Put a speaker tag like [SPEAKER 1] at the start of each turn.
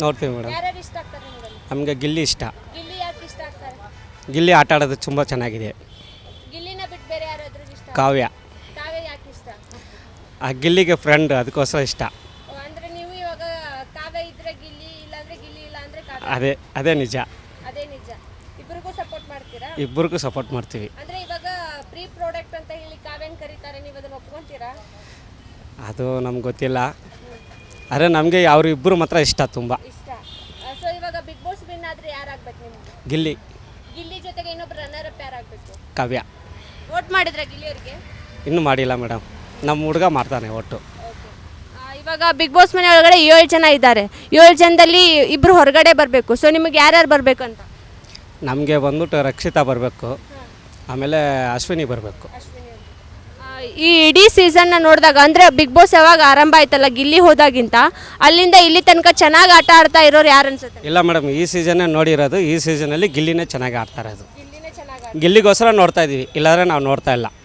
[SPEAKER 1] ನೋಡ್ತೀವಿ ಮೇಡಮ್.
[SPEAKER 2] ಯಾರ್ಯಾರು ಇಷ್ಟ ಆಗ್ತಾರೆ ನಿಮಗೆ?
[SPEAKER 1] ನಮಗೆ ಗಿಲ್ಲಿ ಇಷ್ಟ.
[SPEAKER 2] ಗಿಲ್ಲಿ ಯಾಕೆ ಇಷ್ಟ ಆಗ್ತಾರೆ?
[SPEAKER 1] ಗಿಲ್ಲಿ ಆಟ ಆಡೋದು ತುಂಬ ಚೆನ್ನಾಗಿದೆ.
[SPEAKER 2] ಗಿಲ್ಲಿನ ಬಿಟ್ಟು ಬೇರೆ ಯಾರಾದ್ರೂ ಇಷ್ಟ?
[SPEAKER 1] ಕಾವ್ಯ.
[SPEAKER 2] ಕಾವ್ಯ ಯಾಕೆ ಇಷ್ಟ?
[SPEAKER 1] ಆ ಗಿಲ್ಲಿಗೆ ಫ್ರೆಂಡ್, ಅದಕ್ಕೋಸ್ಕರ ಇಷ್ಟ.
[SPEAKER 2] ಅಂದ್ರೆ ನೀವು ಇವಾಗ ಕಾವ್ಯ ಇದ್ರೆ ಗಿಲ್ಲಿ, ಇಲ್ಲಾಂದ್ರೆ ಗಿಲ್ಲಿ ಇಲ್ಲ ಅಂದ್ರೆ ಕಾವ್ಯ.
[SPEAKER 1] ಅದೇ ನಿಜ.
[SPEAKER 2] ಅದೇ ನಿಜ. ಇಬ್ಬರಿಗೂ ಸಪೋರ್ಟ್ ಮಾಡ್ತೀರಾ?
[SPEAKER 1] ಇಬ್ಬರಿಗೂ ಸಪೋರ್ಟ್ ಮಾಡ್ತೀವಿ.
[SPEAKER 2] ಅಂದ್ರೆ ಇವಾಗ ಪ್ರೀ ಪ್ರಾಡಕ್ಟ್ ಅಂತ ಹೇಳಿ ಕಾವ್ಯನ್ ಕರೀತಾರೆ, ನೀವು ಅದನ್ನ ಒಪ್ಕೊಂತೀರಾ?
[SPEAKER 1] ಅದು ನಮ್ಗೆ ಗೊತ್ತಿಲ್ಲ. ಆದರೆ ನಮಗೆ ಅವರು ಇಬ್ಬರು ಮಾತ್ರ ಇಷ್ಟ ತುಂಬ.
[SPEAKER 2] ಇಷ್ಟ. ಸೊ ಇವಾಗ ಬಿಗ್ ಬಾಸ್ ವಿನ್ ಆದ್ರೆ ಯಾರಾಗ್ಬೇಕು ನಿಮ್ಗೆ?
[SPEAKER 1] ಗಿಲ್ಲಿ.
[SPEAKER 2] ಗಿಲ್ಲಿ ಜೊತೆಗೆ ಇನ್ನೊಬ್ರು ರನ್ನರ್ ಅಪ್ ಯಾರಾಗಬೇಕು?
[SPEAKER 1] ಕಾವ್ಯ.
[SPEAKER 2] ವೋಟ್ ಮಾಡಿದ್ರ ಗಿಲ್ಲಿ ಅವರಿಗೆ?
[SPEAKER 1] ಇನ್ನೂ ಮಾಡಿಲ್ಲ ಮೇಡಮ್, ನಮ್ಮ ಹುಡುಗ ಮಾಡ್ತಾನೆ ಒಟ್ಟು.
[SPEAKER 2] ಇವಾಗ ಬಿಗ್ ಬಾಸ್ ಮನೆ ಒಳಗಡೆ 7 ಜನ ಇದ್ದಾರೆ. 7 ಜನದಲ್ಲಿ ಇಬ್ರು ಹೊರಗಡೆ ಬರಬೇಕು. ಸೊ ನಿಮಗೆ ಯಾರ್ಯಾರು ಬರಬೇಕು ಅಂತ?
[SPEAKER 1] ನಮಗೆ ಬಂದ್ಬಿಟ್ಟು ರಕ್ಷಿತಾ ಬರಬೇಕು, ಆಮೇಲೆ ಅಶ್ವಿನಿ ಬರಬೇಕು.
[SPEAKER 2] ಈ ಇಡೀ ಸೀಸನ್ನ ನೋಡಿದಾಗ ಅಂದರೆ ಬಿಗ್ ಬಾಸ್ ಯಾವಾಗ ಆರಂಭ ಆಯ್ತಲ್ಲ ಗಿಲ್ಲಿ ಹೋದಾಗಿಂತ, ಅಲ್ಲಿಂದ ಇಲ್ಲಿ ತನಕ ಚೆನ್ನಾಗಿ ಆಟ ಆಡ್ತಾ ಇರೋರು ಯಾರು ಅನ್ಸುತ್ತೆ?
[SPEAKER 1] ಇಲ್ಲ ಮೇಡಮ್, ಈ ಸೀಸನ್ನೇ ನೋಡಿರೋದು. ಈ ಸೀಸನಲ್ಲಿ ಗಿಲ್ಲಿನೇ ಚೆನ್ನಾಗಿ ಆಡ್ತಾ ಇರೋದು.
[SPEAKER 2] ಗಿಲ್ಲಿನೇ ಚೆನ್ನಾಗಿ
[SPEAKER 1] ಗಿಲ್ಲಿಗೋಸ್ಕರ ನೋಡ್ತಾ ಇದ್ದೀವಿ, ಇಲ್ಲಾಂದರೆ ನಾವು ನೋಡ್ತಾ ಇಲ್ಲ.